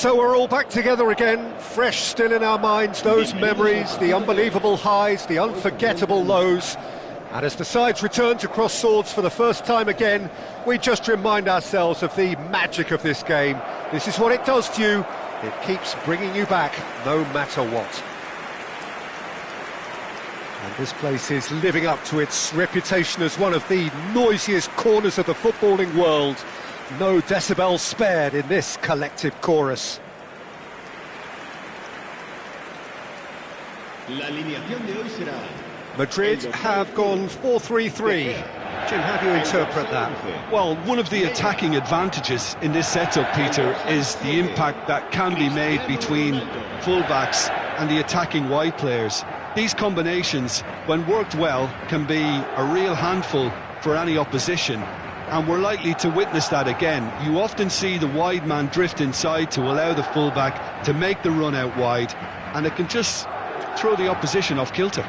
So we're all back together again, fresh still in our minds, those memories, the unbelievable highs, the unforgettable lows. And as the sides return to cross swords for the first time again, we just remind ourselves of the magic of this game. This is what it does to you. It keeps bringing you back, no matter what. And this place is living up to its reputation as one of the noisiest corners of the footballing world. No decibels spared in this collective chorus. Madrid have gone 4-3-3. Jim, how do you interpret that? Well, one of the attacking advantages in this setup, Peter, is the impact that can be made between fullbacks and the attacking wide players. These combinations, when worked well, can be a real handful for any opposition. And we're likely to witness that again. You often see the wide man drift inside to allow the fullback to make the run out wide, and it can just throw the opposition off kilter.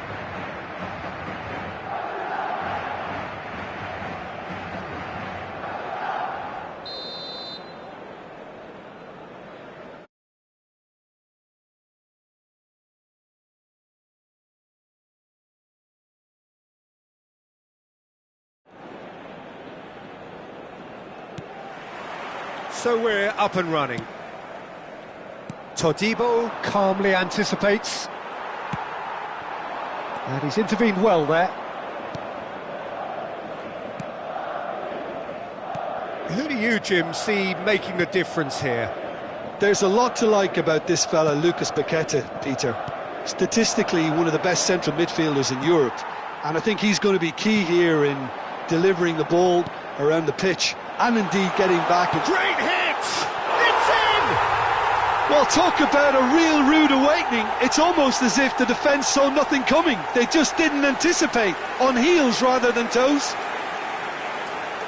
So we're up and running. Todibo calmly anticipates. And he's intervened well there. Who do you, Jim, see making the difference here? There's a lot to like about this fella, Lucas Paqueta, Peter. Statistically, one of the best central midfielders in Europe. And I think he's going to be key here in delivering the ball around the pitch and indeed getting back. Great hit! It's in! Well, talk about a real rude awakening. It's almost as if the defence saw nothing coming. They just didn't anticipate, on heels rather than toes.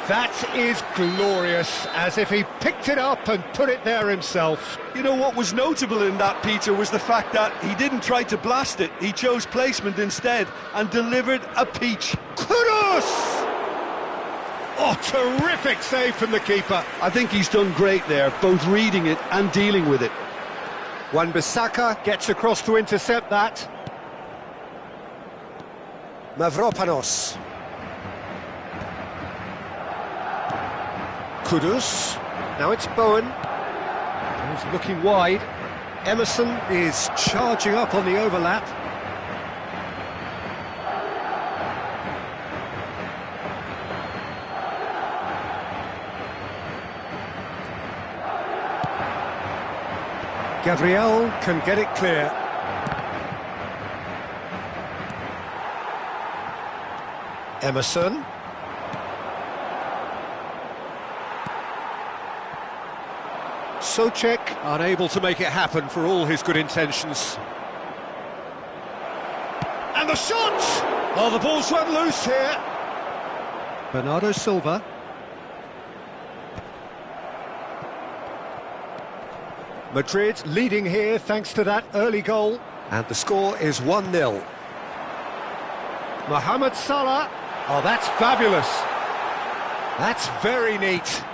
That is glorious, as if he picked it up and put it there himself. You know what was notable in that, Peter, was the fact that he didn't try to blast it. He chose placement instead and delivered a peach. Kudos! Oh, terrific save from the keeper. I think he's done great there, both reading it and dealing with it. Wan-Bissaka gets across to intercept that. Mavropanos. Kudus. Now it's Bowen. He's looking wide. Emerson is charging up on the overlap. Gabriel can get it clear. Emerson. Souček unable to make it happen for all his good intentions. And the shot! Oh, the ball's run loose here. Bernardo Silva. Madrid leading here thanks to that early goal. And the score is 1-0. Mohamed Salah. Oh, that's fabulous. That's very neat.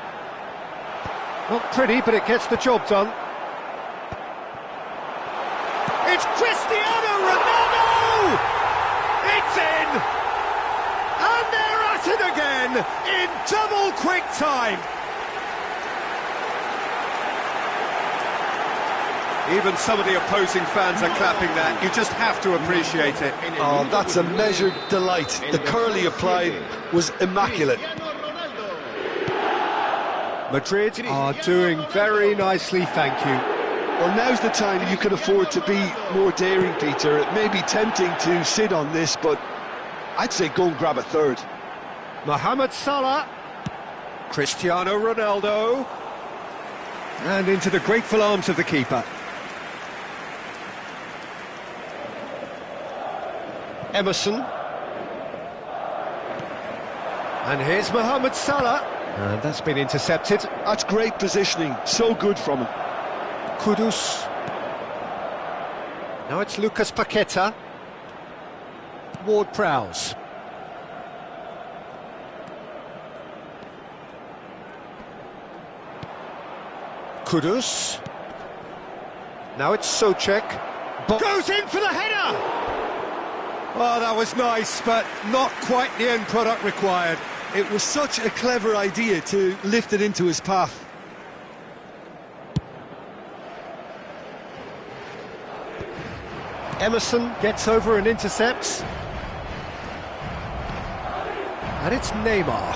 Not pretty, but it gets the job done. It's Cristiano Ronaldo! It's in! And they're at it again in double quick time. Even some of the opposing fans are clapping that. You just have to appreciate it. Oh, that's a measured delight. The curl he applied was immaculate. Madrid are doing very nicely, thank you. Well, now's the time you can afford to be more daring, Peter. It may be tempting to sit on this, but I'd say go and grab a third. Mohamed Salah. Cristiano Ronaldo. And into the grateful arms of the keeper. Emerson. And here's Mohamed Salah. And that's been intercepted. That's great positioning, so good from him. Kudus. Now it's Lucas Paqueta. Ward-Prowse. Kudus. Now it's Souček. Goes in for the header! Oh, that was nice, but not quite the end product required. It was such a clever idea to lift it into his path. Emerson gets over and intercepts. And it's Neymar.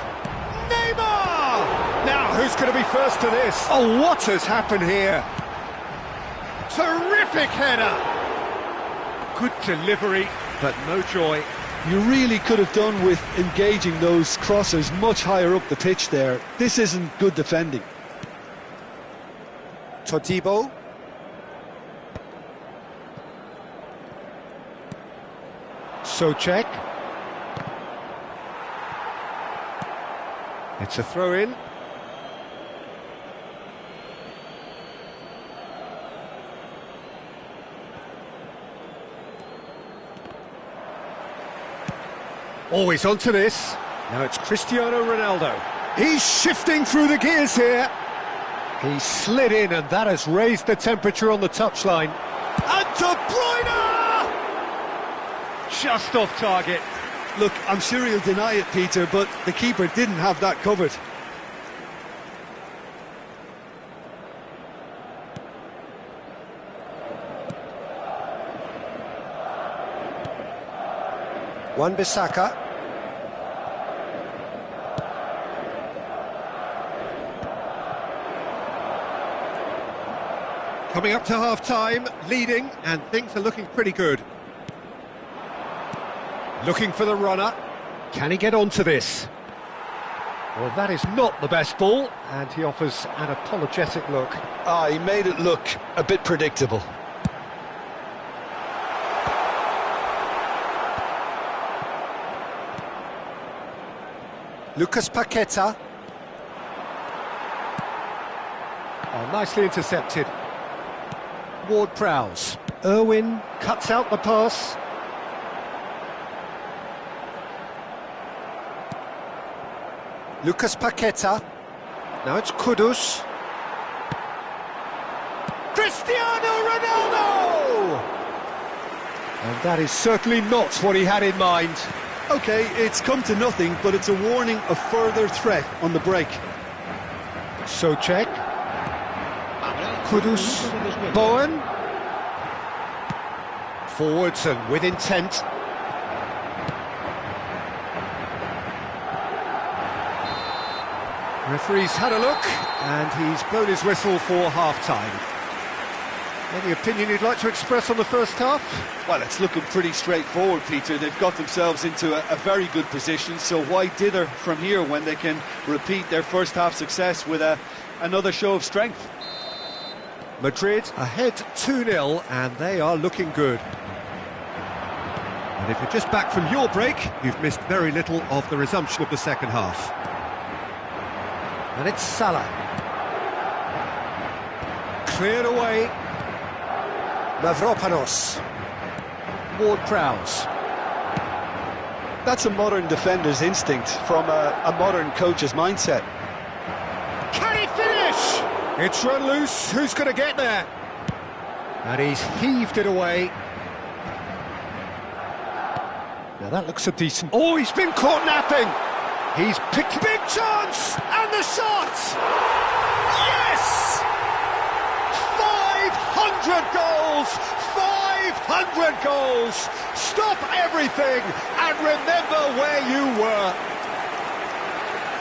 Neymar! Now, who's going to be first to this? Oh, what has happened here? Terrific header! Good delivery, but no joy. You really could have done with engaging those crossers much higher up the pitch there. This isn't good defending. Todibo. Souček. It's a throw-in. Always onto this. Now it's Cristiano Ronaldo. He's shifting through the gears here. He slid in, and that has raised the temperature on the touchline. And De Bruyne! Just off target. Look, I'm sure he'll deny it, Peter, but the keeper didn't have that covered. Wan-Bissaka. Coming up to half-time, leading, and things are looking pretty good. Looking for the runner. Can he get onto this? Well, that is not the best ball, and he offers an apologetic look. He made it look a bit predictable. Lucas Paqueta. Oh, nicely intercepted. Ward-Prowse. Irwin cuts out the pass. Lucas Paqueta. Now it's Kudus. Cristiano Ronaldo! And that is certainly not what he had in mind. OK, it's come to nothing, but it's a warning of further threat on the break. Souček. Kudus. Bowen. Forwards and with intent. Referee's had a look, and he's blown his whistle for half-time. Any opinion you'd like to express on the first half? Well, it's looking pretty straightforward, Peter. They've got themselves into a very good position, so why dither from here when they can repeat their first half success with another show of strength? Madrid ahead 2-0, and they are looking good. And if you're just back from your break, you've missed very little of the resumption of the second half. And it's Salah. Cleared away. Mavropanos. Ward-Prowse. That's a modern defender's instinct from a modern coach's mindset. Can he finish? It's run loose. Who's going to get there? And he's heaved it away. Now that looks a decent... Oh, he's been caught napping. He's picked a big chance. And the shot! Yes! 500 goals! 500 goals! Stop everything and remember where you were.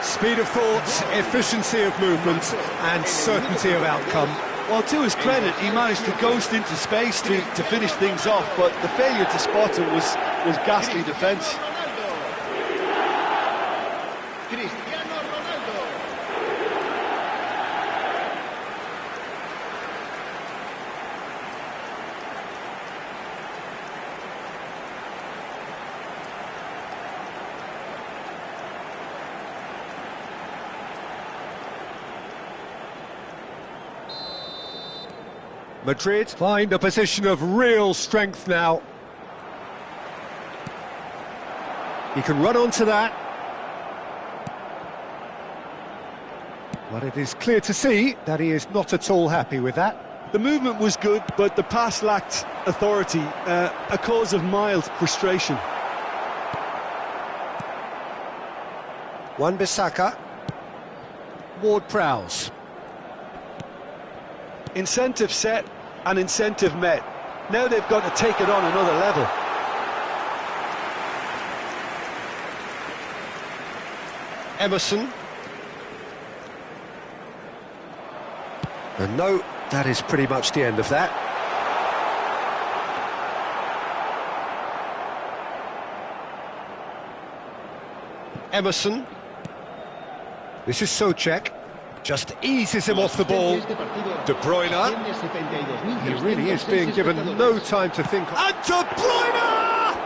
Speed of thought, efficiency of movement, and certainty of outcome. Well, to his credit, he managed to ghost into space to finish things off, but the failure to spot him was ghastly defence. Madrid find a position of real strength now. He can run onto that. But it is clear to see that he is not at all happy with that. The movement was good, but the pass lacked authority, a cause of mild frustration. Wan-Bissaka. Ward-Prowse. Incentive set and incentive met. Now they've got to take it on another level. Emerson. And no, that is pretty much the end of that. Emerson. This is Souček. Just eases him off the ball. De Bruyne. He really is being given no time to think. And De Bruyne!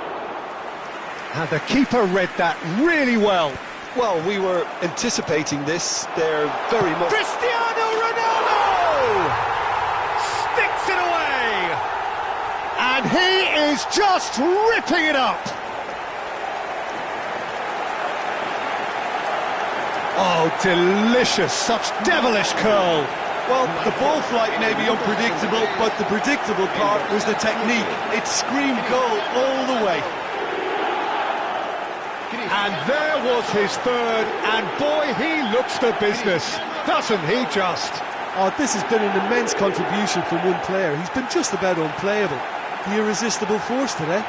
And the keeper read that really well. Well, we were anticipating this. They're very much... Cristiano Ronaldo! Sticks it away! And he is just ripping it up! Oh, delicious, such devilish curl. Well, the ball flight may be unpredictable, but the predictable part was the technique. It screamed goal all the way. And there was his third, and boy, he looks the business, doesn't he just? Oh, this has been an immense contribution from one player. He's been just about unplayable. The irresistible force today.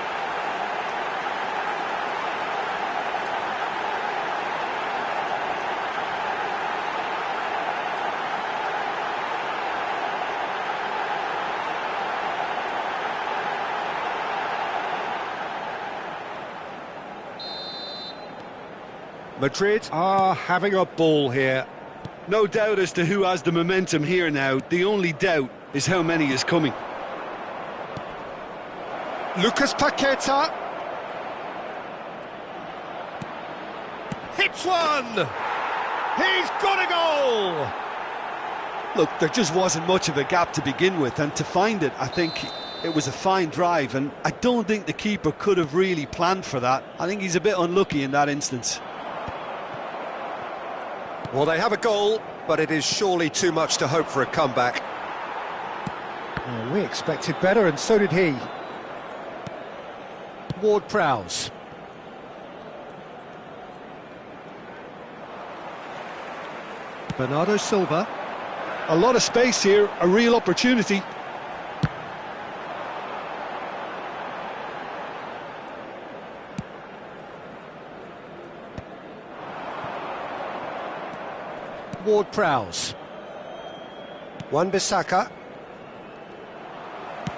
Madrid are having a ball here. No doubt as to who has the momentum here now. The only doubt is how many is coming. Lucas Paqueta. Hits one! He's got a goal! Look, there just wasn't much of a gap to begin with, and to find it, I think it was a fine drive, and I don't think the keeper could have really planned for that. I think he's a bit unlucky in that instance. Well, they have a goal, but it is surely too much to hope for a comeback. Well, we expected better, and so did he. Ward-Prowse. Bernardo Silva. A lot of space here, a real opportunity. Ward-Prowse. Wan-Bissaka.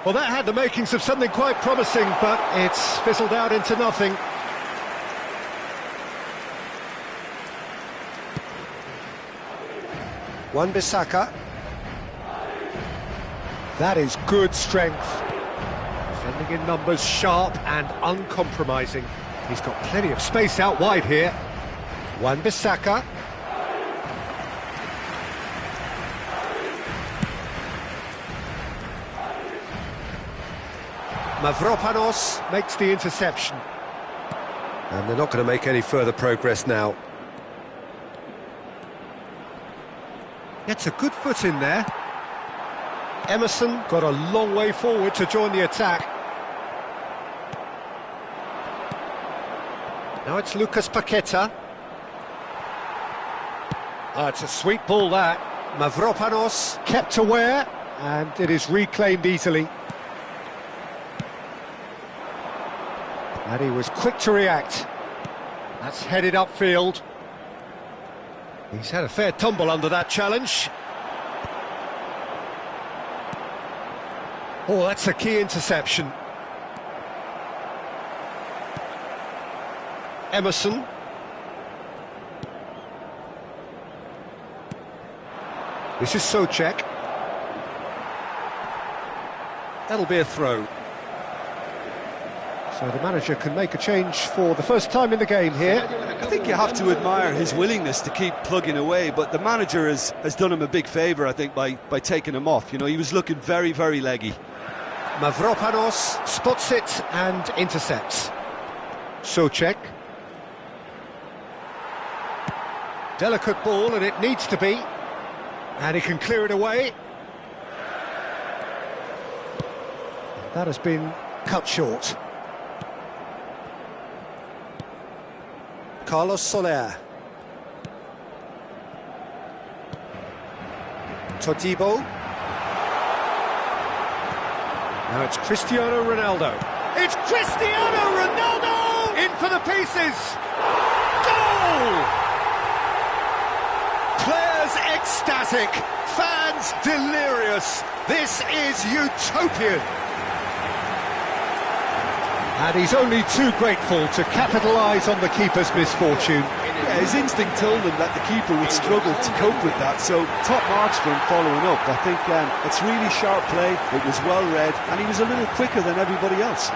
Well, that had the makings of something quite promising, but it's fizzled out into nothing. Wan-Bissaka. That is good strength. Defending in numbers, sharp and uncompromising. He's got plenty of space out wide here. Wan-Bissaka. Mavropanos makes the interception. And they're not going to make any further progress now. Gets a good foot in there. Emerson got a long way forward to join the attack. Now it's Lucas Paqueta. Oh, it's a sweet ball, that. Mavropanos kept aware, and it is reclaimed easily. And he was quick to react. That's headed upfield. He's had a fair tumble under that challenge. Oh, that's a key interception. Emerson. This is Souček. That'll be a throw. So the manager can make a change for the first time in the game here. I think you have to admire his willingness to keep plugging away, but the manager has done him a big favour, I think, by taking him off. You know, he was looking very, very leggy. Mavropanos spots it and intercepts. Souček. Delicate ball, and it needs to be. And he can clear it away. That has been cut short. Carlos Soler. Todibo. Now it's Cristiano Ronaldo. It's Cristiano Ronaldo! In for the pieces! Goal! Players ecstatic, fans delirious. This is utopian. And he's only too grateful to capitalise on the keeper's misfortune. Yeah, his instinct told him that the keeper would struggle to cope with that, so top marks for him following up. I think it's really sharp play, it was well read, and he was a little quicker than everybody else.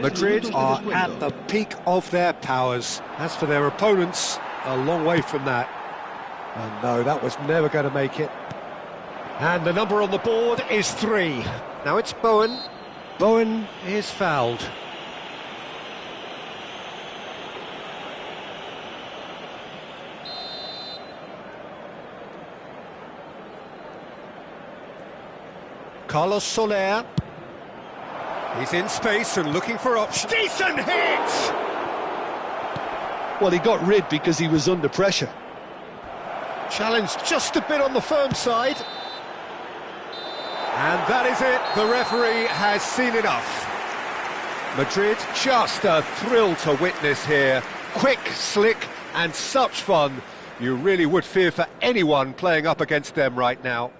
Madrid are at the peak of their powers. As for their opponents, a long way from that. And no, that was never going to make it. And the number on the board is 3. Now it's Bowen. Bowen is fouled. Carlos Soler. He's in space and looking for options. Decent hit! Well, he got rid because he was under pressure. Challenge just a bit on the firm side. And that is it. The referee has seen enough. Madrid, just a thrill to witness here. Quick, slick, and such fun. You really would fear for anyone playing up against them right now.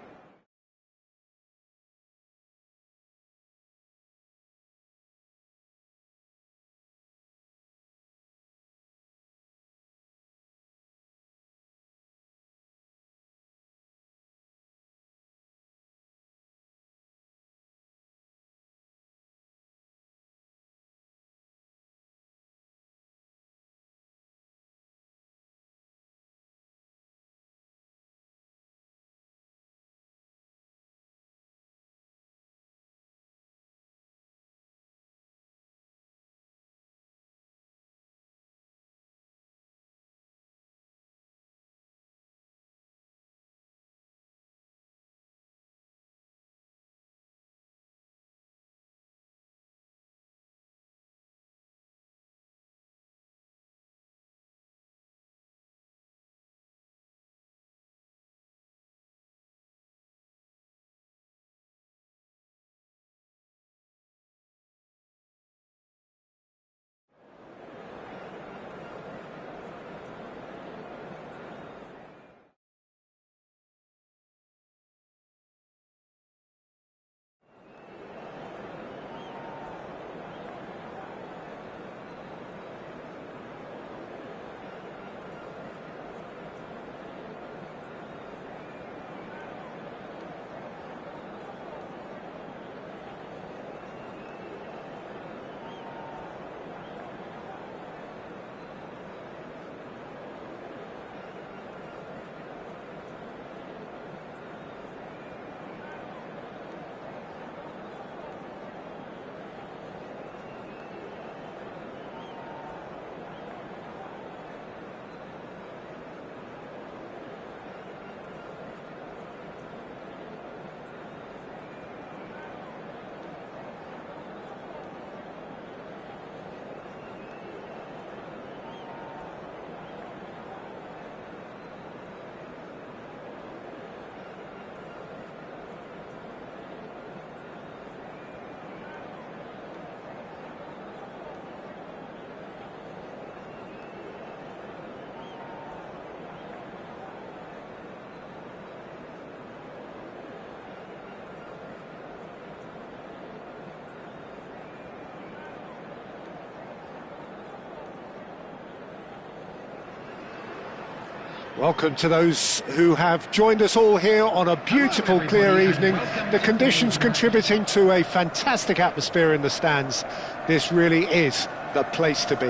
Welcome to those who have joined us all here on a beautiful, clear evening. The conditions contributing to a fantastic atmosphere in the stands. This really is the place to be.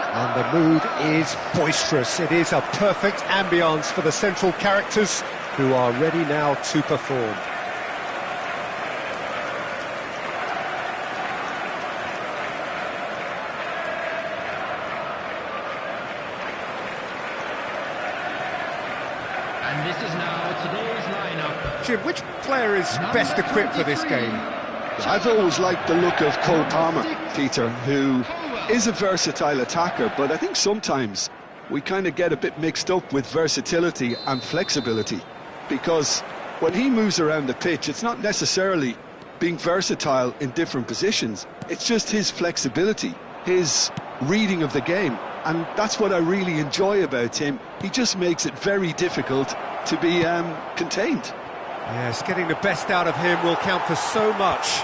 And the mood is boisterous. It is a perfect ambience for the central characters who are ready now to perform. And this is now today's lineup. Jim, which player is best equipped for this game? I've always liked the look of Cole Palmer, Peter, who is a versatile attacker, but I think sometimes we kind of get a bit mixed up with versatility and flexibility, because when he moves around the pitch, it's not necessarily being versatile in different positions, it's just his flexibility, his reading of the game, and that's what I really enjoy about him. He just makes it very difficult to be contained. Yes, getting the best out of him will count for so much.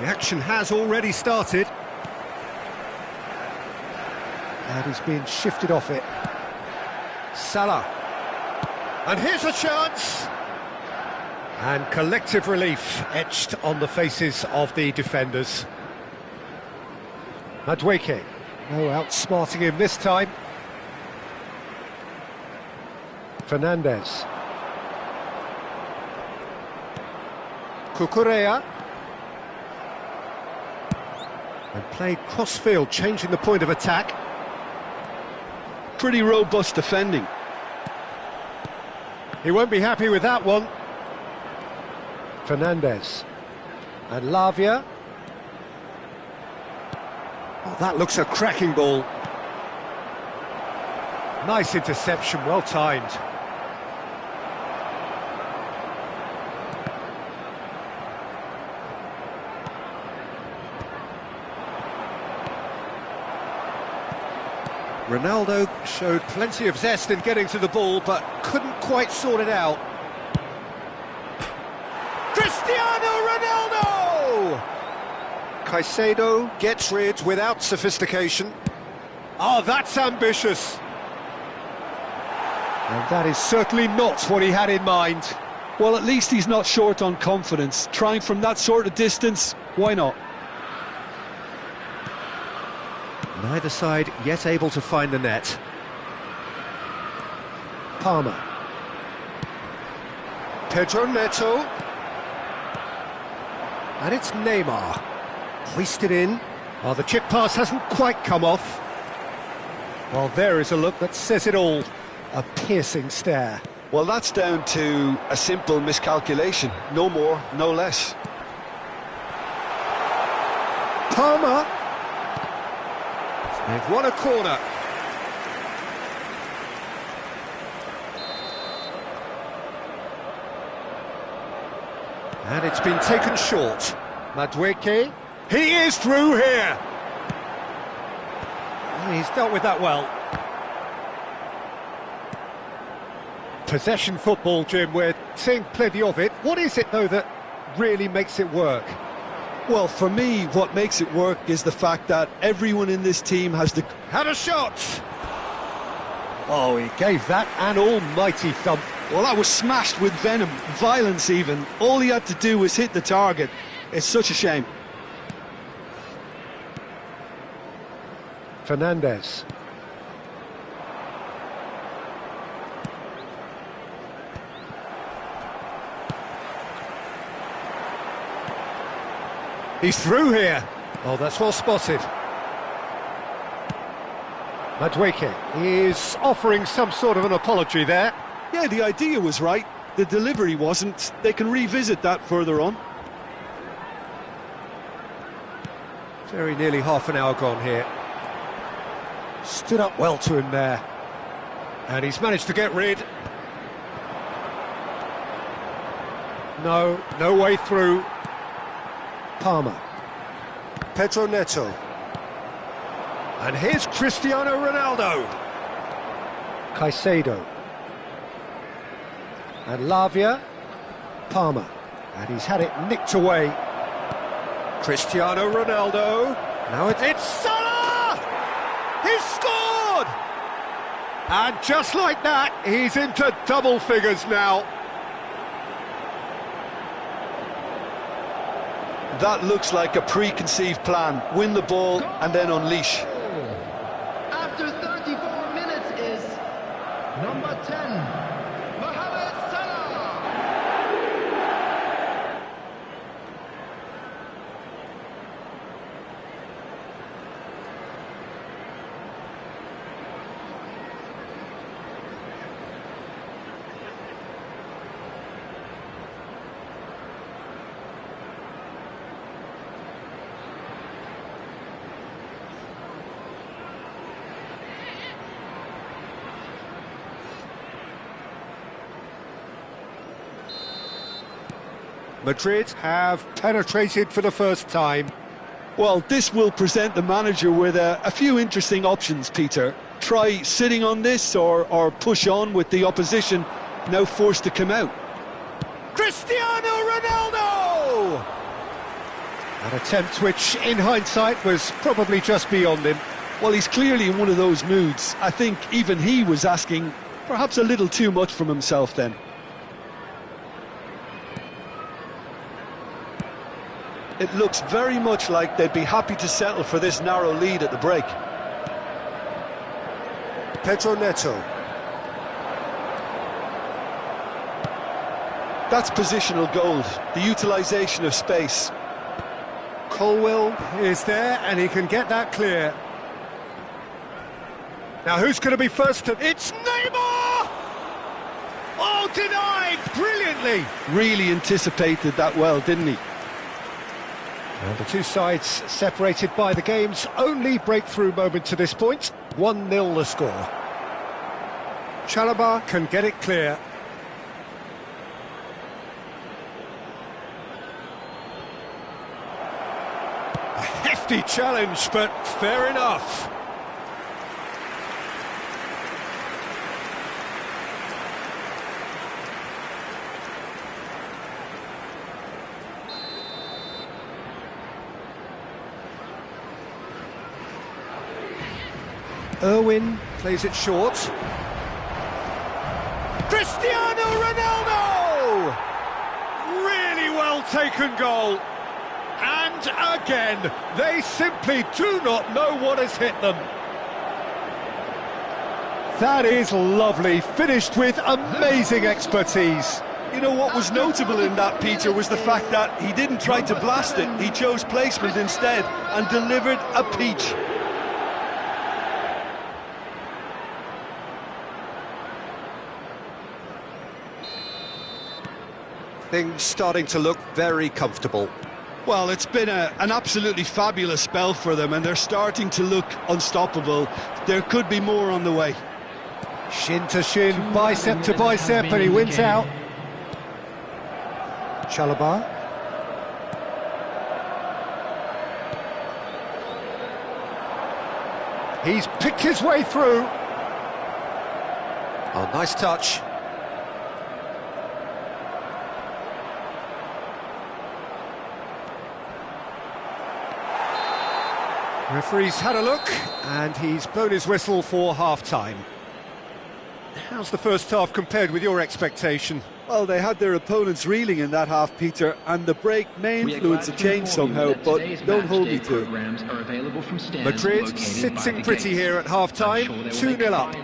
The action has already started. And he's being shifted off it. Salah. And here's a chance. And collective relief etched on the faces of the defenders. Madueke. No outsmarting him this time. Fernandez. Cucurella. And played cross-field, changing the point of attack. Pretty robust defending. He won't be happy with that one. Fernandez. And Lavia. Oh, that looks a cracking ball. Nice interception, well timed. Ronaldo showed plenty of zest in getting to the ball, but couldn't quite sort it out. Cristiano Ronaldo! Caicedo gets rid without sophistication. Oh, that's ambitious. And that is certainly not what he had in mind. Well, at least he's not short on confidence. Trying from that sort of distance, why not? Neither side yet able to find the net. Palmer. Pedro Neto. And it's Neymar. Hoisted in. Oh, the chip pass hasn't quite come off. Well, there is a look that says it all. A piercing stare. Well, that's down to a simple miscalculation. No more, no less. Palmer. They've won a corner. And it's been taken short. Madueke. He is through here. Well, he's dealt with that well. Possession football, Jim, we're seeing plenty of it. What is it, though, that really makes it work? Well, for me, what makes it work is the fact that everyone in this team has the... Had a shot! Oh, he gave that an almighty thump. Well, that was smashed with venom, violence even. All he had to do was hit the target. It's such a shame. Fernandez. He's through here. Oh, that's well spotted. Madueke is offering some sort of an apology there. Yeah, the idea was right. The delivery wasn't. They can revisit that further on. Very nearly half an hour gone here. Stood up well to him there. And he's managed to get rid. No way through. Palmer. Pedro Neto. And here's Cristiano Ronaldo. Caicedo. And Lavia. Palmer. And he's had it nicked away. Cristiano Ronaldo. Now it's Salah! He's scored! And just like that, he's into double figures now. That looks like a preconceived plan. Win the ball and then unleash. After 34 minutes is number 10, Mohamed Salah. Madrid have penetrated for the first time. Well, this will present the manager with a few interesting options, Peter. Try sitting on this or push on with the opposition now forced to come out. Cristiano Ronaldo! An attempt which, in hindsight, was probably just beyond him. Well, he's clearly in one of those moods. I think even he was asking perhaps a little too much from himself then. It looks very much like they'd be happy to settle for this narrow lead at the break. Pedro Neto. That's positional gold, the utilisation of space. Colwell is there, and he can get that clear. Now, who's going to be first to... It's Neymar! Oh, denied brilliantly! Really anticipated that well, didn't he? And the two sides separated by the game's only breakthrough moment to this point. 1-0 the score. Chalobah can get it clear. A hefty challenge, but fair enough. Irwin plays it short. Cristiano Ronaldo! Really well taken goal. And again, they simply do not know what has hit them. That is lovely, finished with amazing expertise. You know what was notable in that, Peter, was the fact that he didn't try to blast it. He chose placement instead and delivered a peach. Things starting to look very comfortable. Well, it's been an absolutely fabulous spell for them, and they're starting to look unstoppable. There could be more on the way. Shin to shin, bicep to bicep, and he wins out. Chalobah. He's picked his way through. Oh, nice touch. Referee's had a look, and he's blown his whistle for half-time. How's the first half compared with your expectation? Well, they had their opponents reeling in that half, Peter, and the break may influence a change somehow, but don't hold me to it. Madrid sitting pretty here at half-time, 2-0 up.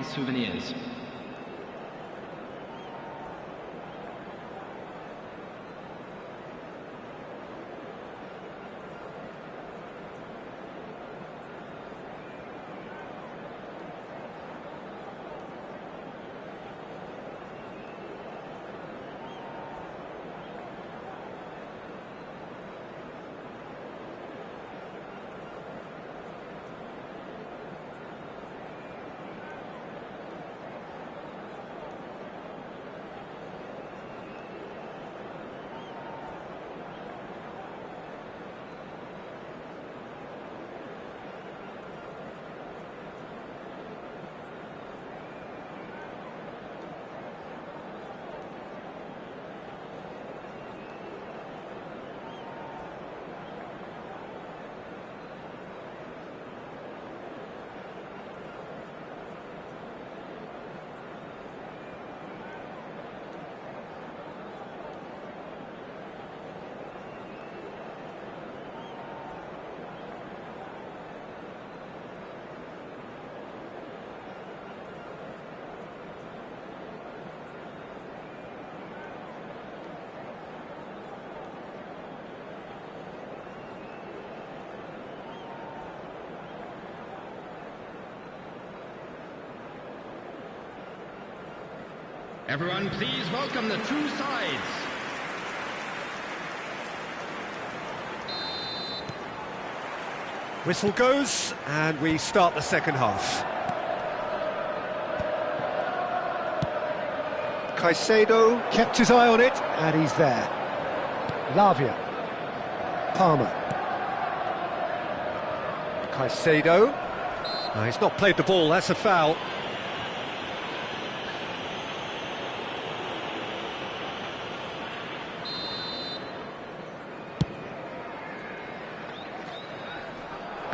Everyone, please welcome the two sides. Whistle goes, and we start the second half. Caicedo kept his eye on it, and he's there. Lavia. Palmer. Caicedo. No, he's not played the ball, that's a foul.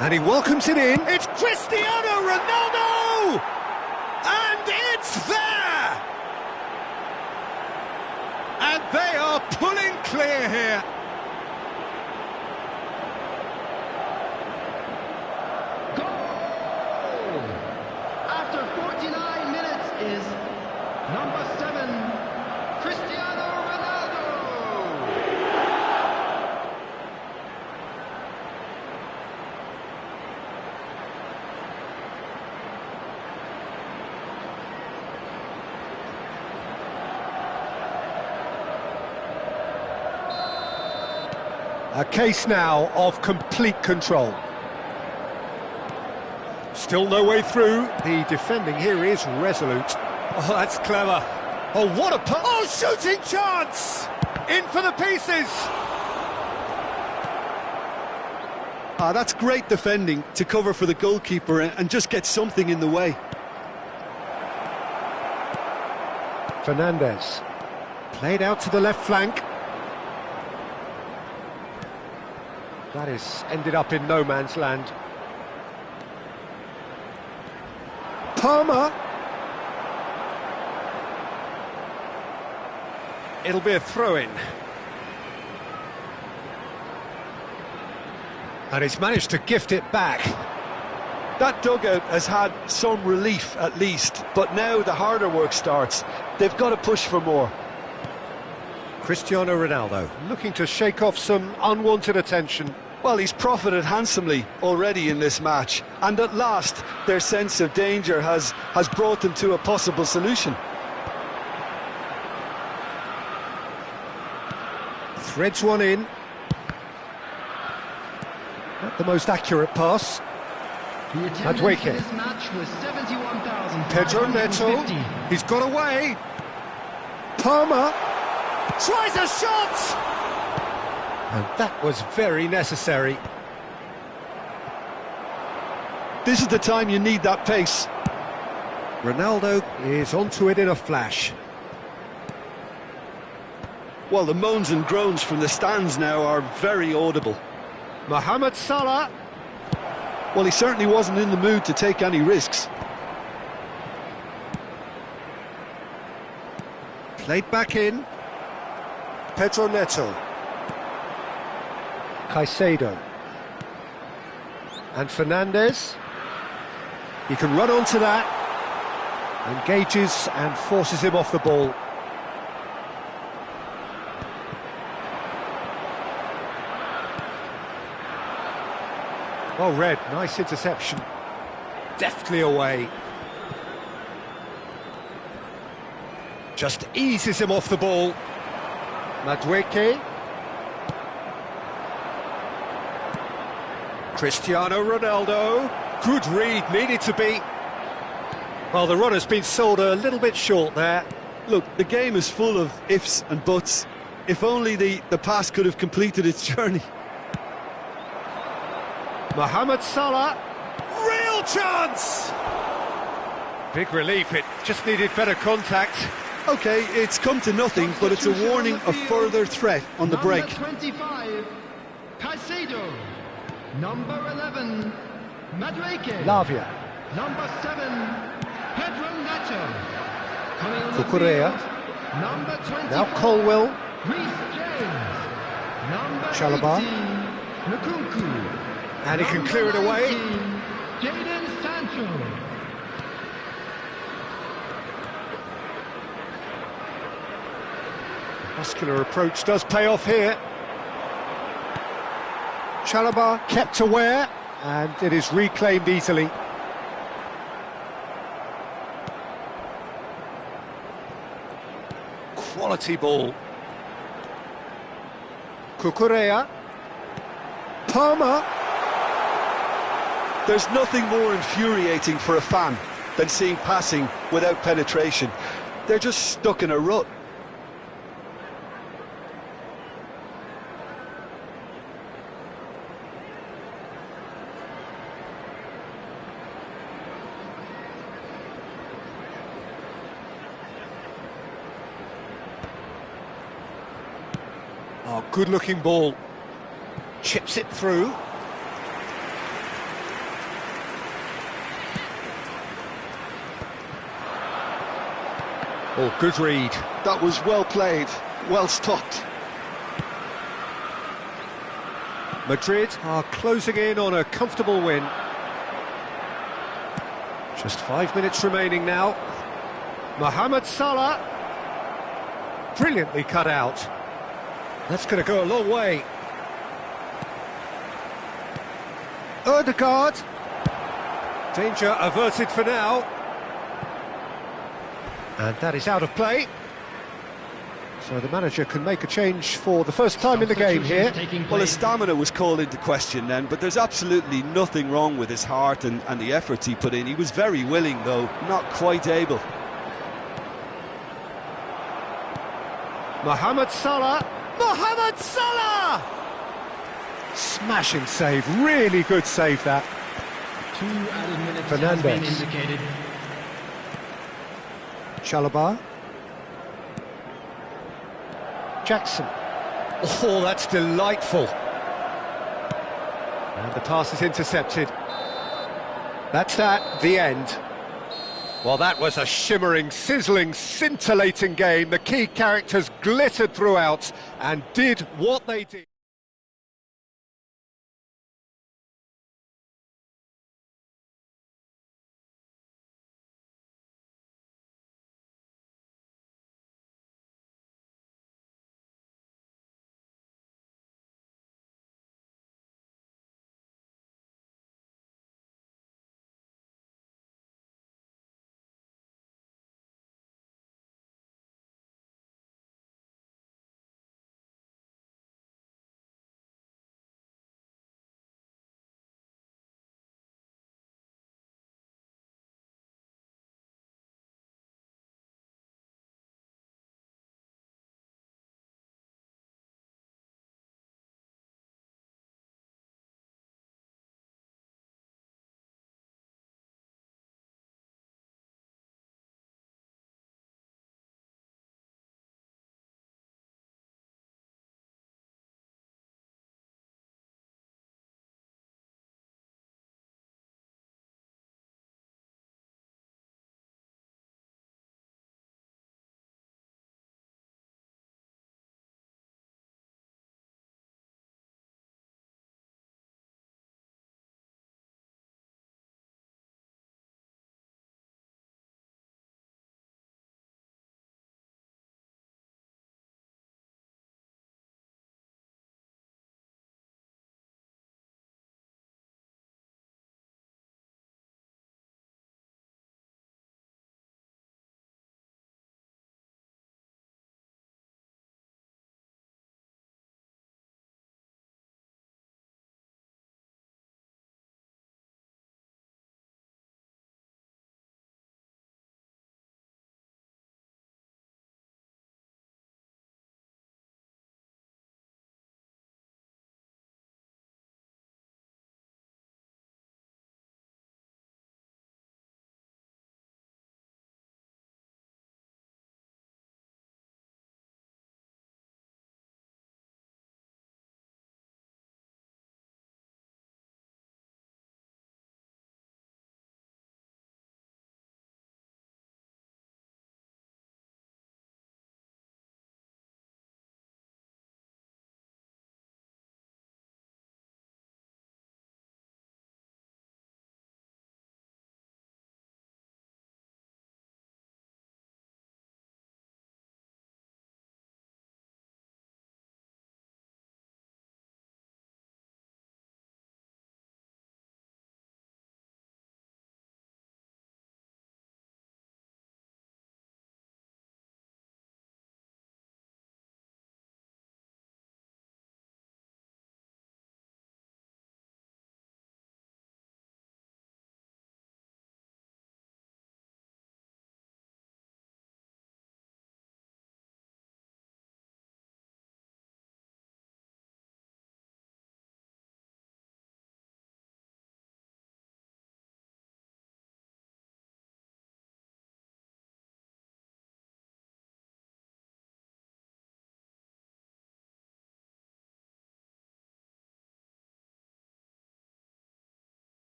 And he welcomes it in. It's Cristiano Ronaldo! And it's there! And they are pulling clear here. Goal! After 49 minutes is number 7, Cristiano Ronaldo! A case now of complete control. Still no way through. The defending here is resolute. Oh, that's clever. Oh, what a pass! Oh, shooting chance! In for the pieces! That's great defending to cover for the goalkeeper and just get something in the way. Fernandez. Played out to the left flank. That is ended up in no man's land. Palmer. It'll be a throw-in. And he's managed to gift it back. That dugout has had some relief at least, but now the harder work starts. They've got to push for more. Cristiano Ronaldo looking to shake off some unwanted attention. Well, he's profited handsomely already in this match, and at last their sense of danger has brought them to a possible solution. Threads one in. Not the most accurate pass. The attendance for Madueke. this match was 71,000. Pedro Neto. He's got away. Palmer tries a shot! And that was very necessary. This is the time you need that pace. Ronaldo is onto it in a flash. Well, the moans and groans from the stands now are very audible. Mohamed Salah. Well, he certainly wasn't in the mood to take any risks. Played back in. Pedro Neto. Caicedo. And Fernandez. He can run onto that. Engages and forces him off the ball. Well read, nice interception. Deftly away. Just eases him off the ball. Madueke. Cristiano Ronaldo. Good read, needed to be. Well, the runner's been sold a little bit short there. Look, the game is full of ifs and buts. If only the pass could have completed its journey. Mohamed Salah. Real chance! Big relief, it just needed better contact. Okay, it's come to nothing, but it's a warning of further threat on the break. Number 25, Caicedo. Number 11, Madueke. Lavia. Number 7, Pedro Neto. Coming on the Cucurella. field, number 20. Now Colwell. Reece James. Number Chalobah. 18, Nkunku. And he can clear it away. Jadon Sancho. Muscular approach does pay off here. Chalobah kept aware, and it is reclaimed easily. quality ball. Cucurella. Palmer. There's nothing more infuriating for a fan than seeing passing without penetration. They're just stuck in a rut. Oh, good-looking ball. Chips it through. Oh, good read. That was well played, well stopped. Madrid are closing in on a comfortable win. Just 5 minutes remaining now. Mohamed Salah. Brilliantly cut out. That's going to go a long way. Ødegaard. Danger averted for now. And that is out of play. So the manager can make a change for the first time in the game here. Well, his stamina was called into question then, but there's absolutely nothing wrong with his heart and the efforts he put in. He was very willing, though, not quite able. Mohamed Salah. Mohamed Salah! Smashing save, really good save that. 2 added minutes Fernandes. has been indicated. Chalobah. Jackson. Oh, that's delightful. And the pass is intercepted. That's that, the end. Well, that was a shimmering, sizzling, scintillating game. The key characters glittered throughout and did what they did.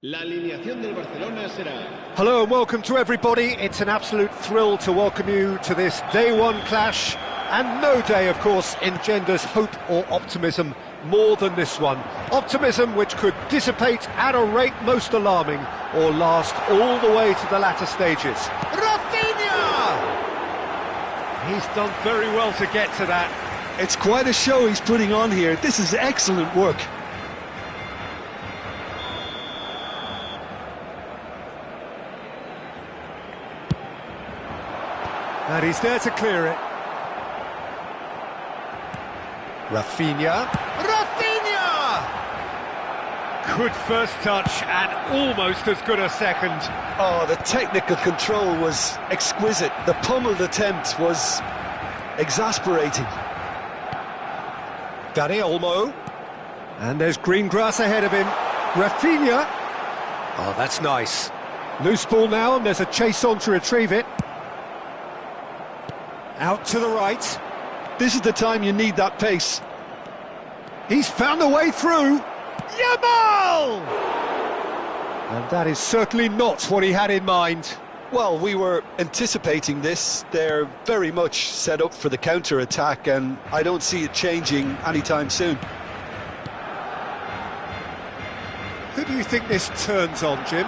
La alineación del Barcelona será... Hello and welcome to everybody. It's an absolute thrill to welcome you to this day one clash, and no day, of course, engenders hope or optimism more than this one. Optimism which could dissipate at a rate most alarming or last all the way to the latter stages. Rafinha! He's done very well to get to that. It's quite a show he's putting on here. This is excellent work. And he's there to clear it. Rafinha. Rafinha! Good first touch and almost as good a second. Oh, the technical control was exquisite. The pummeled attempt was exasperating. Dani Olmo. And there's green grass ahead of him. Rafinha. Oh, that's nice. Loose ball now, and there's a chase on to retrieve it. Out to the right. This is the time you need that pace. He's found a way through. Yamal! And that is certainly not what he had in mind. Well, we were anticipating this. They're very much set up for the counter-attack, and I don't see it changing anytime soon. Who do you think this turns on, Jim?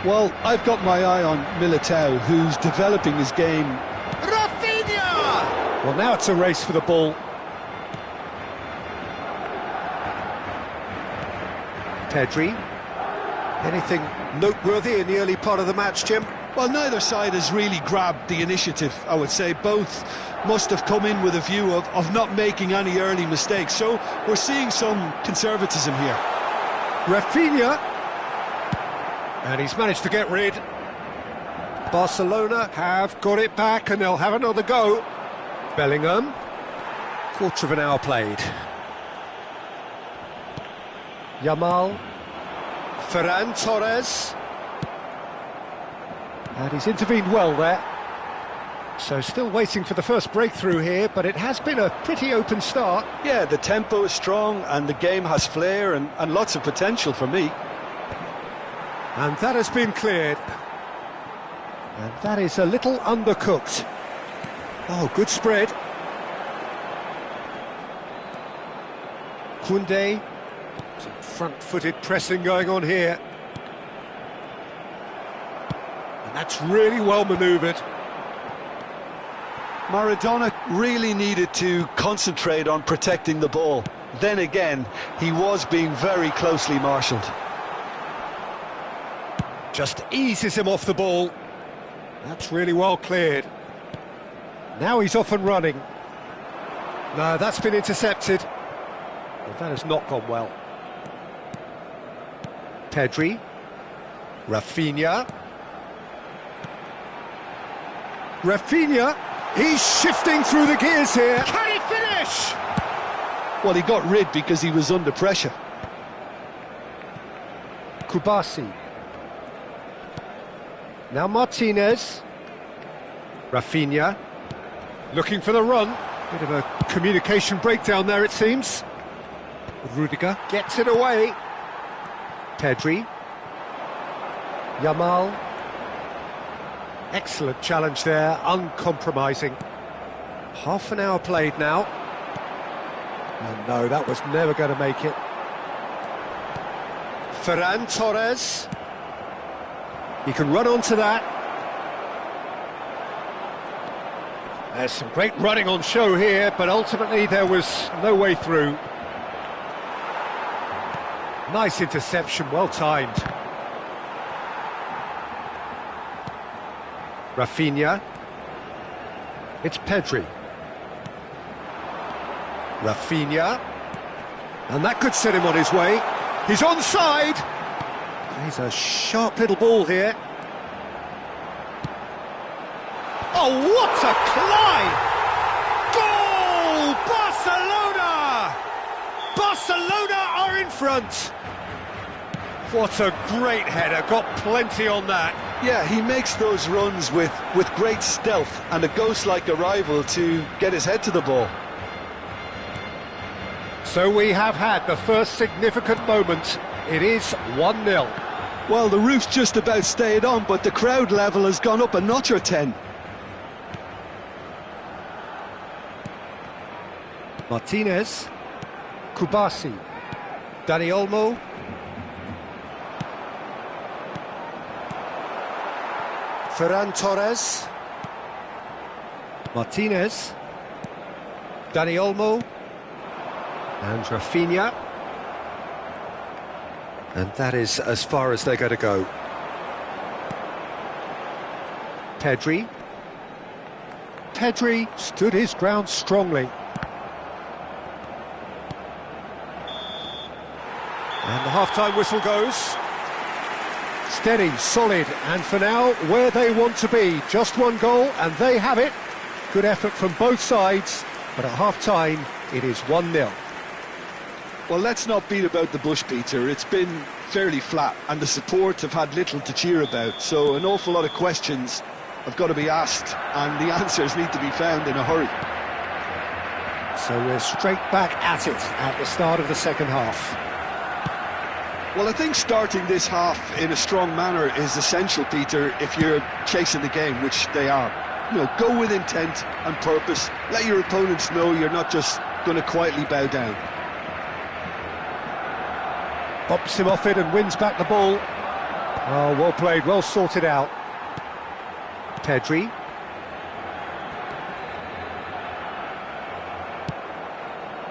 Well, I've got my eye on Militao, who's developing his game. Rafinha! Well, now it's a race for the ball. Pedri. Anything noteworthy in the early part of the match, Jim? Well, neither side has really grabbed the initiative, I would say. Both must have come in with a view of not making any early mistakes. So we're seeing some conservatism here. Rafinha. And he's managed to get rid. Barcelona have got it back and they'll have another go. Bellingham. Quarter of an hour played. Yamal. Ferran Torres. And he's intervened well there. So still waiting for the first breakthrough here, but it has been a pretty open start. Yeah, the tempo is strong and the game has flair and lots of potential for me. And that has been cleared. And that is a little undercooked. Oh, good spread. Koundé. Some front-footed pressing going on here. And that's really well manoeuvred. Maradona really needed to concentrate on protecting the ball. Then again, he was being very closely marshalled. Just eases him off the ball. That's really well cleared. Now he's off and running. No, that's been intercepted. Well, that has not gone well. Pedri. Rafinha. Rafinha. He's shifting through the gears here. Can he finish? Well, he got rid because he was under pressure. Kubasi. Now Martinez. Rafinha. Looking for the run. Bit of a communication breakdown there, it seems. Rudiger gets it away. Pedri. Yamal. Excellent challenge there, uncompromising. Half an hour played now. And no, that was never going to make it. Ferran Torres. He can run onto that. There's some great running on show here, but ultimately there was no way through. Nice interception, well timed. Rafinha. It's Pedri. Rafinha. And that could set him on his way. He's onside. He's a sharp little ball here. Oh, what a climb! Goal! Barcelona! Barcelona are in front. What a great header, got plenty on that. Yeah, he makes those runs with great stealth and a ghost-like arrival to get his head to the ball. So we have had the first significant moment. It is 1-0. Well, the roof's just about stayed on, but the crowd level has gone up a notch or 10. Martinez, Kubasi, Dani Olmo, Ferran Torres, Martinez, Dani Olmo, and Rafinha. And that is as far as they're going to go. Pedri. Pedri stood his ground strongly. And the half-time whistle goes. Steady, solid, and for now, where they want to be. Just one goal, and they have it. Good effort from both sides, but at half-time, it is 1-0. Well, let's not beat about the bush, Peter. It's been fairly flat, and the support have had little to cheer about. So an awful lot of questions have got to be asked, and the answers need to be found in a hurry. So we're straight back at it at the start of the second half. Well, I think starting this half in a strong manner is essential, Peter, if you're chasing the game, which they are. You know, go with intent and purpose. Let your opponents know you're not just going to quietly bow down. Bops him off it and wins back the ball. Oh, well played, well sorted out. Pedri.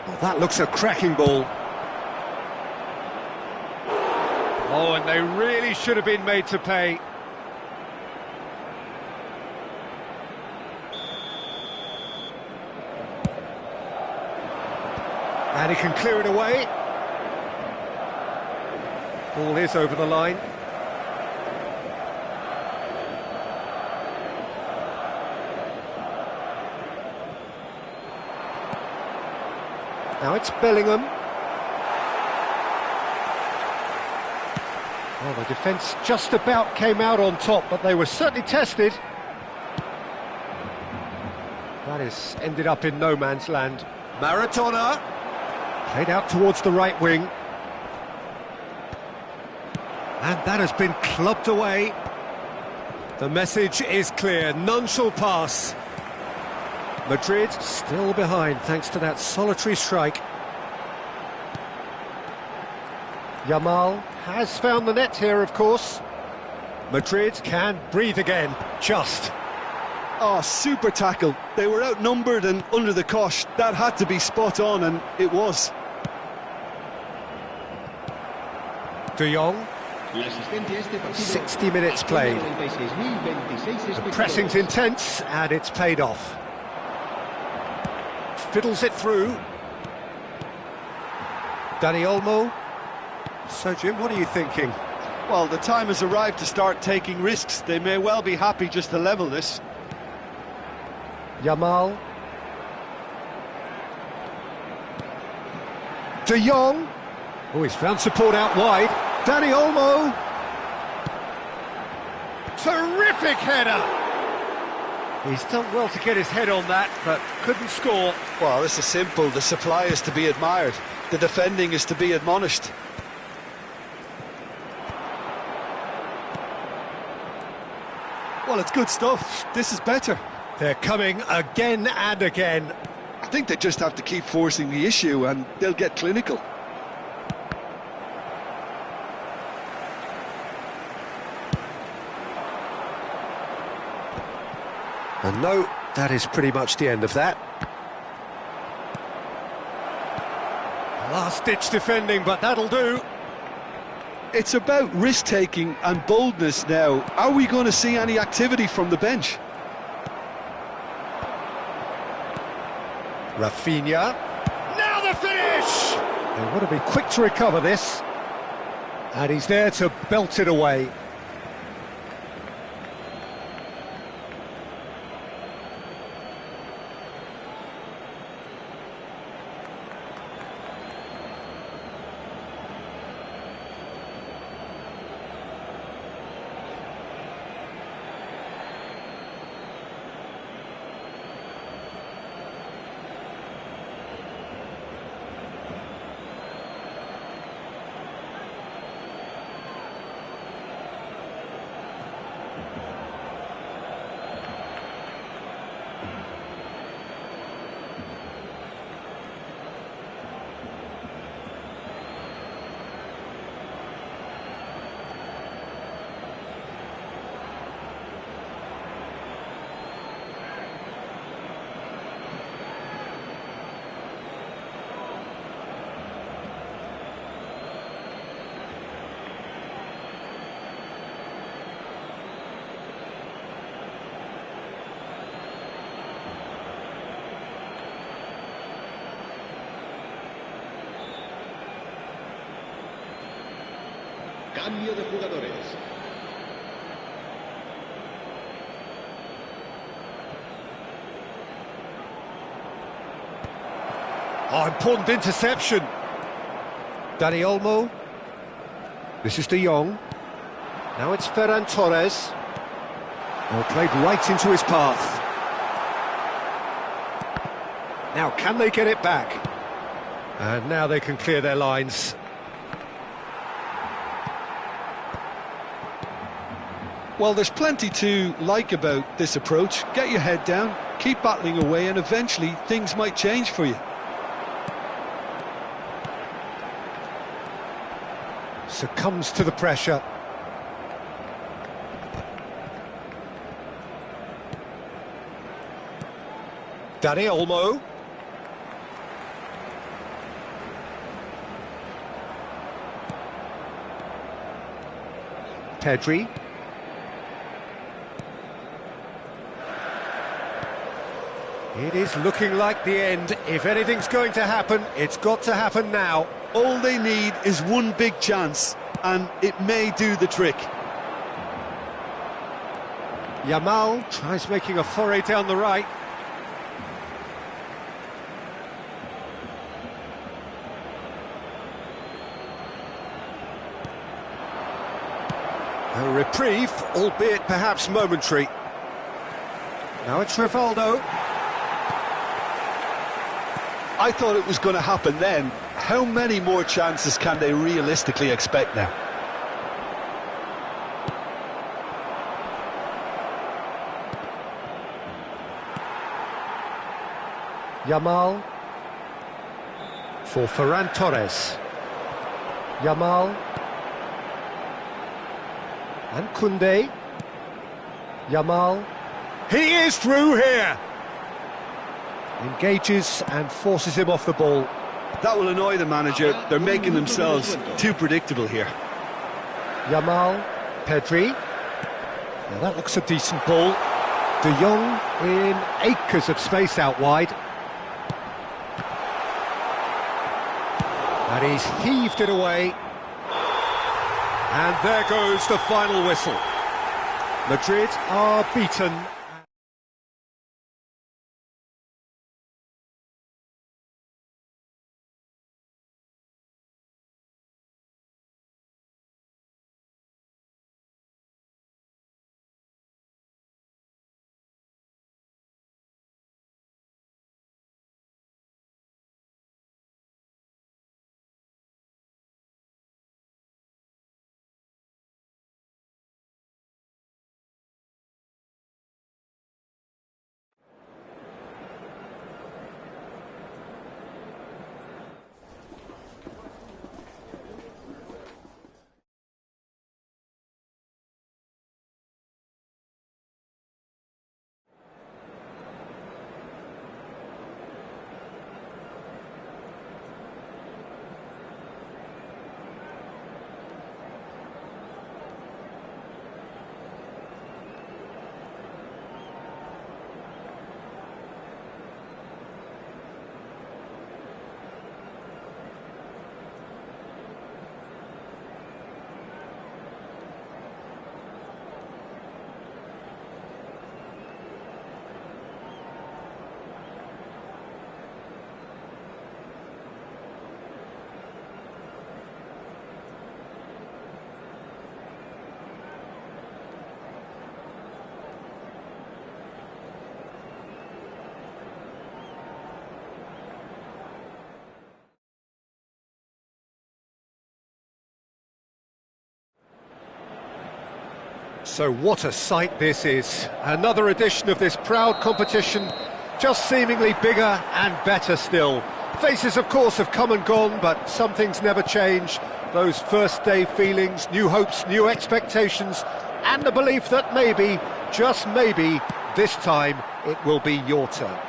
Oh, that looks a cracking ball. Oh, and they really should have been made to pay. And he can clear it away. Ball is over the line. Now it's Bellingham. Well, the defence just about came out on top, but they were certainly tested. That is ended up in no man's land. Maradona played out towards the right wing. And that has been clubbed away. The message is clear, none shall pass. Madrid still behind thanks to that solitary strike. Yamal has found the net here, of course. Madrid can breathe again, just. Oh, super tackle. They were outnumbered and under the cosh. That had to be spot on, and it was. De Jong. 60 minutes played. The pressing's intense, and it's paid off. Fiddles it through. Dani Olmo. So, Jim, what are you thinking? Well, the time has arrived to start taking risks. They may well be happy just to level this. Yamal. De Jong. Oh, he's found support out wide. Dani Olmo. Terrific header. He's done well to get his head on that, but couldn't score. Well, this is simple. The supply is to be admired. The defending is to be admonished. Well, it's good stuff. This is better. They're coming again and again. I think they just have to keep forcing the issue and they'll get clinical. And no, that is pretty much the end of that. Last-ditch defending, but that'll do. It's about risk-taking and boldness now. Are we going to see any activity from the bench? Rafinha. Now the finish! They want to be quick to recover this. And he's there to belt it away. Cambio de jugadores. Oh, important interception. Dani Olmo. This is De Jong. Now it's Ferran Torres. Oh, played right into his path. Now, can they get it back? And now they can clear their lines. Well, there's plenty to like about this approach. Get your head down, keep battling away, and eventually things might change for you. Succumbs to the pressure. Dani Olmo. Pedri. It is looking like the end. If anything's going to happen, it's got to happen now. All they need is one big chance, and it may do the trick. Yamal tries making a foray down the right. A reprieve, albeit perhaps momentary. Now it's Rivaldo. I thought it was going to happen then. How many more chances can they realistically expect now? Yamal for Ferran Torres. Yamal and Koundé. Yamal. He is through here. Engages and forces him off the ball. That will annoy the manager. They're making themselves too predictable here. Yamal, Pedri. Now that looks a decent ball. De Jong in acres of space out wide. And he's heaved it away. And there goes the final whistle. Madrid are beaten. So what a sight this is. Another edition of this proud competition, just seemingly bigger and better still. Faces, of course, have come and gone, but some things never change. Those first day feelings, new hopes, new expectations, and the belief that maybe, just maybe, this time it will be your turn.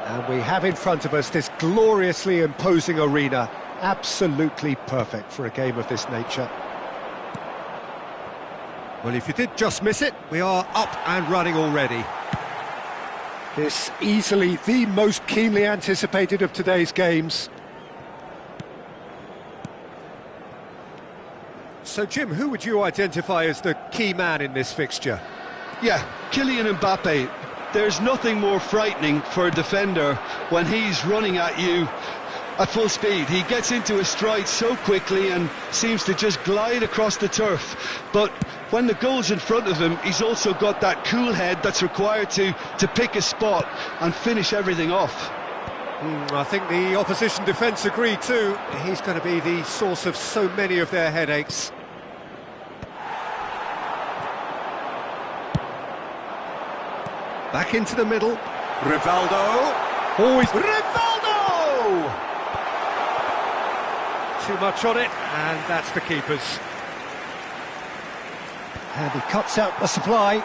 And we have in front of us this gloriously imposing arena, absolutely perfect for a game of this nature. Well, if you did just miss it, we are up and running already. This easily the most keenly anticipated of today's games. So, Jim, who would you identify as the key man in this fixture? Yeah, Kylian Mbappe. There's nothing more frightening for a defender when he's running at you at full speed. He gets into a stride so quickly and seems to just glide across the turf. But when the goal's in front of him, he's also got that cool head that's required to pick a spot and finish everything off. I think the opposition defence agree too. He's going to be the source of so many of their headaches. Back into the middle. Rivaldo. Always Rivaldo! Too much on it, and that's the keeper's. And he cuts out the supply.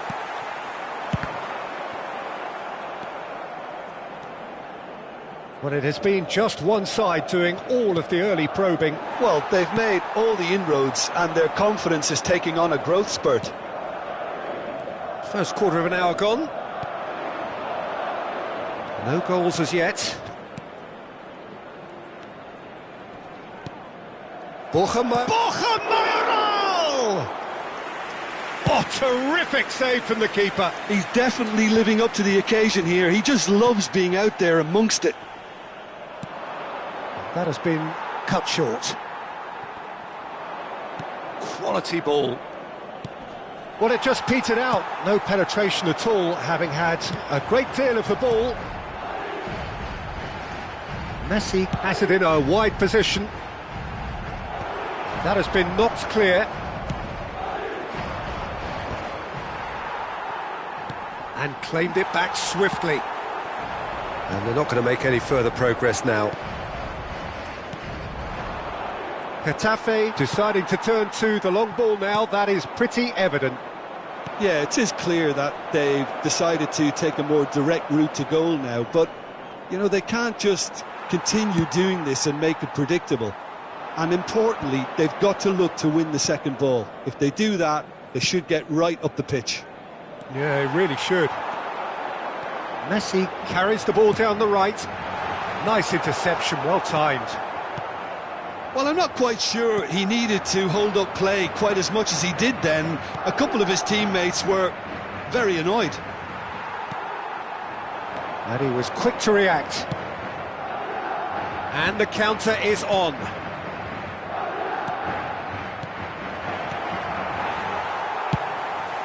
Well, it has been just one side doing all of the early probing. Well, they've made all the inroads and their confidence is taking on a growth spurt. First quarter of an hour gone. No goals as yet. Borja Mayoral! Oh, terrific save from the keeper. He's definitely living up to the occasion here. He just loves being out there amongst it. That has been cut short. Quality ball. Well, it just petered out. No penetration at all, having had a great deal of the ball. Messi has it in a wide position. That has been knocked clear. And claimed it back swiftly. And they're not going to make any further progress now. Getafe deciding to turn to the long ball now. That is pretty evident. Yeah, it is clear that they've decided to take a more direct route to goal now. But, you know, they can't just continue doing this and make it predictable. And importantly, they've got to look to win the second ball. If they do that, they should get right up the pitch. Yeah, they really should. Messi carries the ball down the right. Nice interception, well timed. Well, I'm not quite sure he needed to hold up play quite as much as he did then. A couple of his teammates were very annoyed. And he was quick to react. And the counter is on.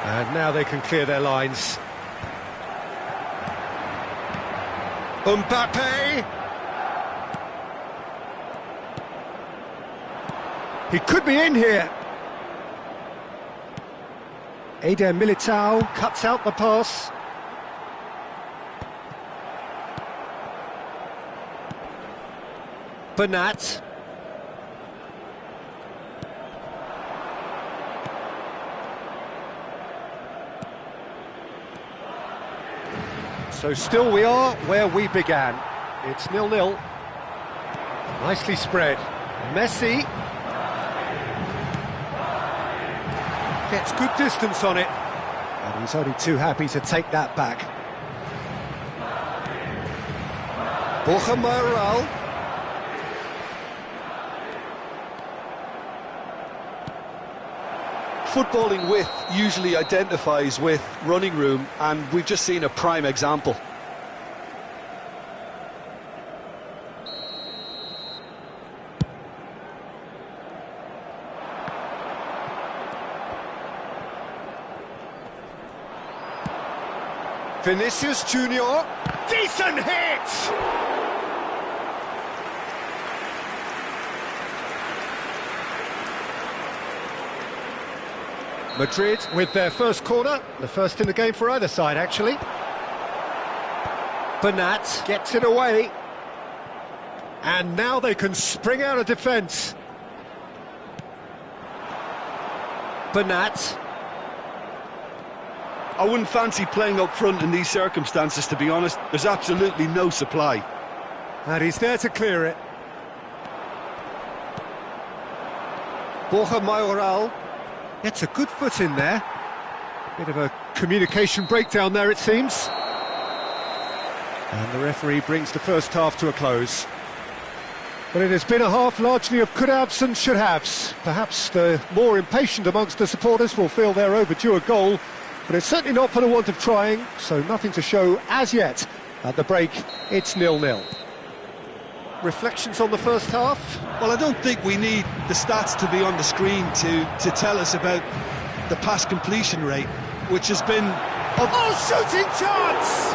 And now they can clear their lines. Mbappe! He could be in here. Eder Militao cuts out the pass. Bernat. So still we are where we began. It's 0-0. Nicely spread. Messi gets good distance on it. And he's only too happy to take that back. Borja Mayoral. Footballing width usually identifies with running room, and we've just seen a prime example. Vinicius Junior, decent hit! Madrid with their first corner, the first in the game for either side actually. Bernat gets it away. And now they can spring out of defence. Bernat. I wouldn't fancy playing up front in these circumstances, to be honest. There's absolutely no supply. And he's there to clear it. Borja Mayoral gets a good foot in there. Bit of a communication breakdown there, it seems. And the referee brings the first half to a close. But it has been a half largely of could-haves and should-haves. Perhaps the more impatient amongst the supporters will feel they're overdue a goal, but it's certainly not for the want of trying, so nothing to show as yet. At the break, it's 0-0. Reflections on the first half? Well, I don't think we need the stats to be on the screen to tell us about the pass completion rate, which has been... Oh, shooting chance!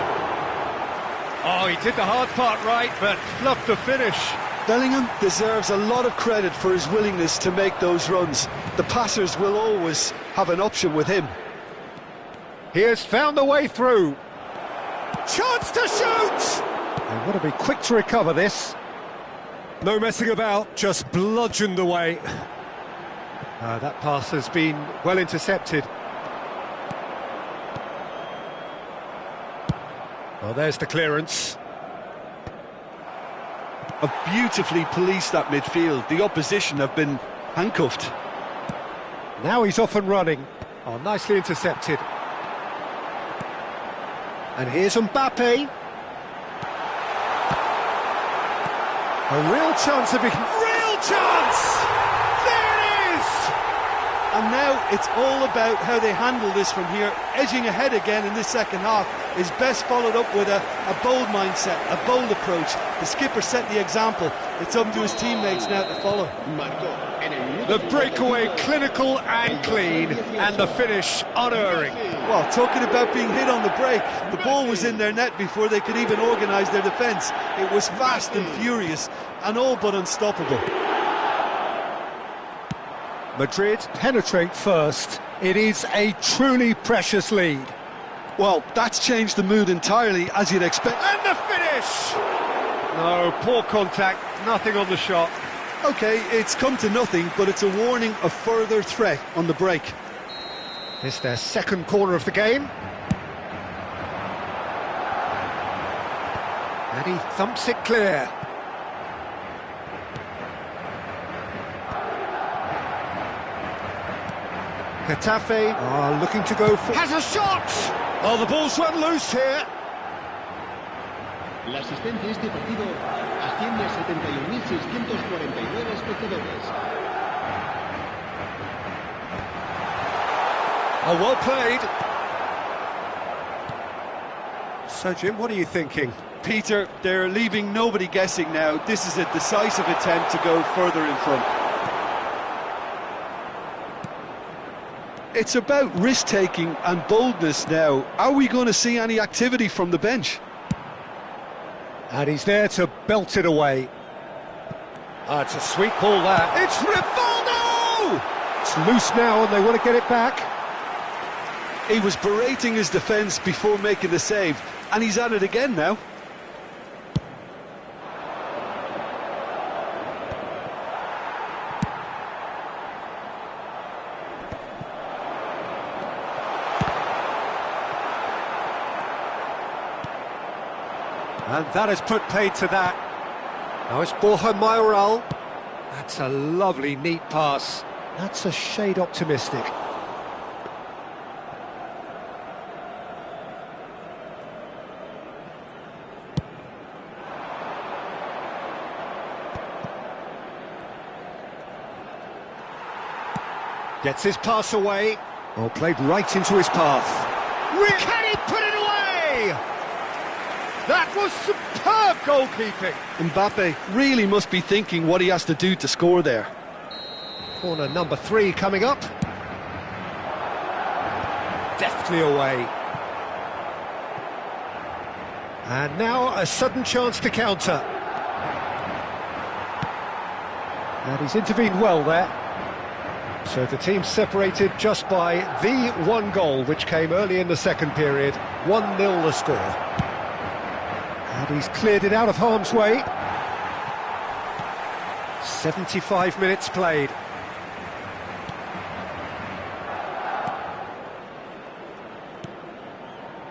Oh, he did the hard part right, but fluffed the finish. Bellingham deserves a lot of credit for his willingness to make those runs. The passers will always have an option with him. He has found the way through. Chance to shoot! They've got to be quick to recover this. No messing about, just bludgeoned away. That pass has been well intercepted. Well, there's the clearance. Have beautifully policed that midfield. The opposition have been handcuffed. Now he's off and running. Oh, nicely intercepted. And here's Mbappe. A real chance of being... Real chance! There it is! And now it's all about how they handle this from here. Edging ahead again in this second half is best followed up with a bold mindset, a bold approach. The skipper set the example. It's up to his teammates now to follow. The breakaway clinical and clean, and the finish unerring. Well, talking about being hit on the break, the ball was in their net before they could even organise their defence. It was fast and furious, and all but unstoppable. Madrid penetrate first. It is a truly precious lead. Well, that's changed the mood entirely, as you'd expect. And the finish! No, poor contact, nothing on the shot. OK, it's come to nothing, but it's a warning of further threat on the break. It's their second corner of the game. And he thumps it clear. Getafe are looking to go for... Has a shot! Oh, the ball's run loose here. La asistencia a este partido asciende a 71.649 espectadores. Oh, well played. So, Jim, what are you thinking? Peter, they're leaving nobody guessing now. This is a decisive attempt to go further in front. It's about risk-taking and boldness now. Are we going to see any activity from the bench? And he's there to belt it away. It's a sweet ball, that. It's Rivaldo! It's loose now, and they want to get it back. He was berating his defence before making the save, and he's at it again now. And that has put paid to that. Now it's Borja Mayoral. That's a lovely, neat pass. That's a shade optimistic. Gets his pass away. Oh, played right into his path. Can he put it away? That was superb goalkeeping. Mbappe really must be thinking what he has to do to score there. Corner number 3 coming up. Deftly away. And now a sudden chance to counter. And he's intervened well there. So the team separated just by the one goal, which came early in the second period. 1-0 the score. And he's cleared it out of harm's way. 75 minutes played.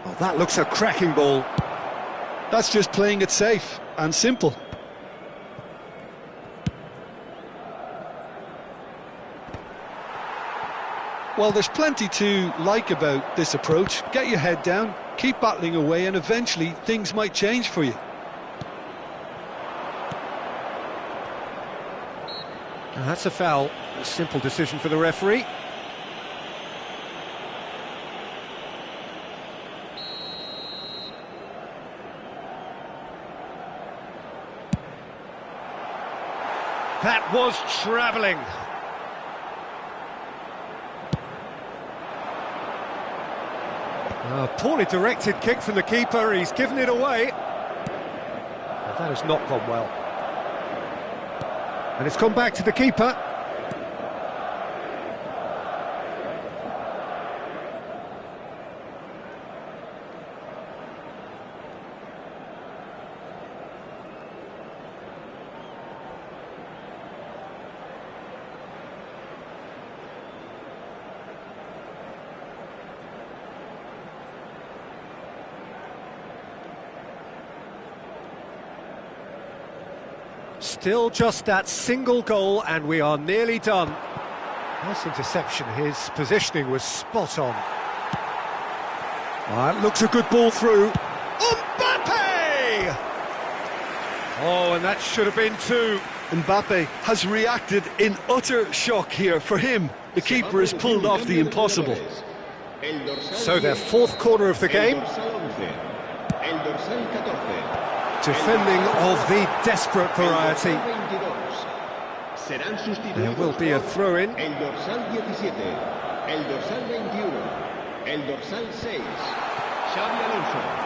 Oh, that looks a cracking ball. That's just playing it safe and simple. Well, there's plenty to like about this approach. Get your head down, keep battling away, and eventually things might change for you. And that's a foul. A simple decision for the referee. That was travelling. A poorly directed kick from the keeper, he's given it away. Well, that has not gone well. And it's gone back to the keeper. Still just that single goal and we are nearly done. Nice interception, his positioning was spot on. It looks a good ball through. Mbappe! Oh, and that should have been two. Mbappe has reacted in utter shock here. For him, the keeper has pulled off the impossible. So their fourth corner of the game. Defending of the desperate variety. There will be a throw-in.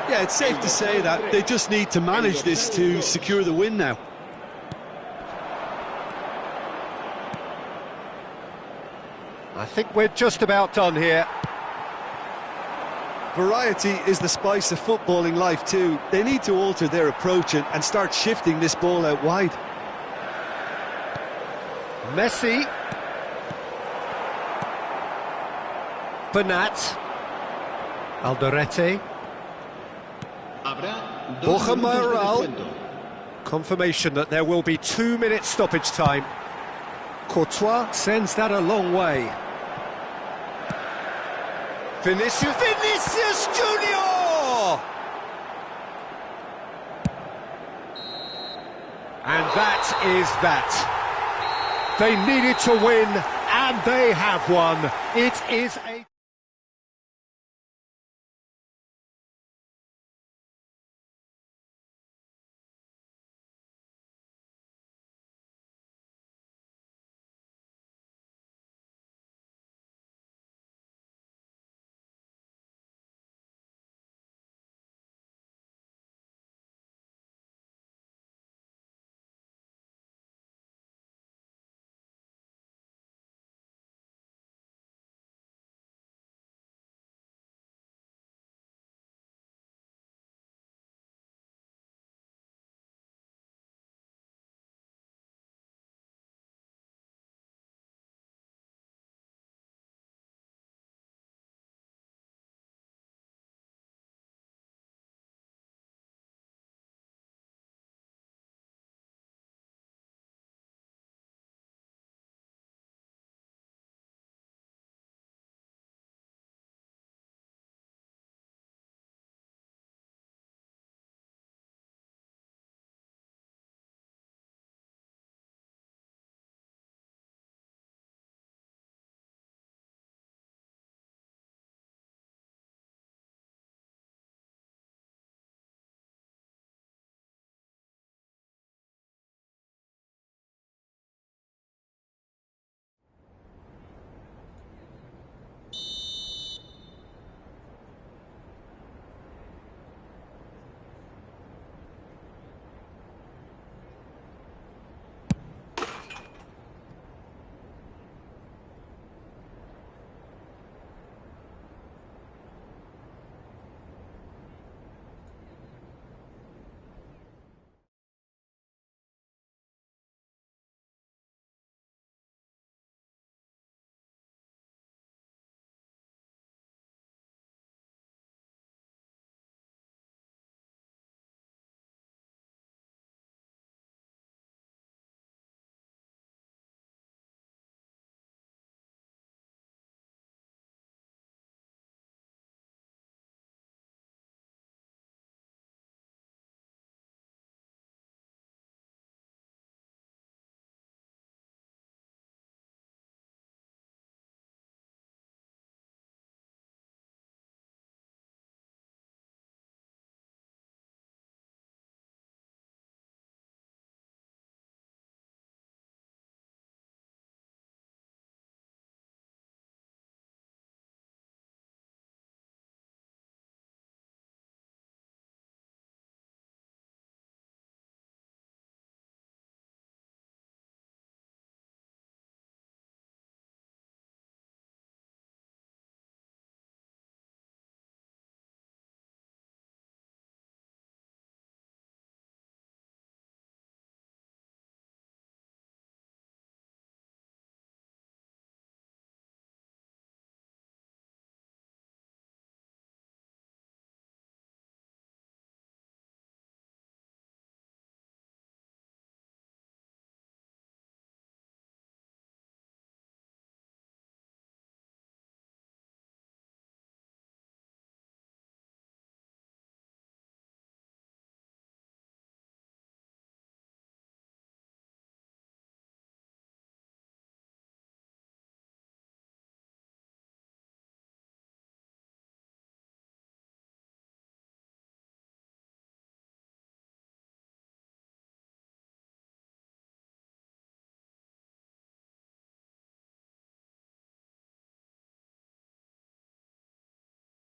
Yeah, it's safe to say that they just need to manage this to secure the win now. I think we're just about done here. Variety is the spice of footballing life too. They need to alter their approach and start shifting this ball out wide. Messi. Bernat. Alderete. Borja Mayoral. Confirmation that there will be 2 minutes stoppage time. Courtois sends that a long way. Vinicius Junior! And that is that. They needed to win, and they have won. It is a...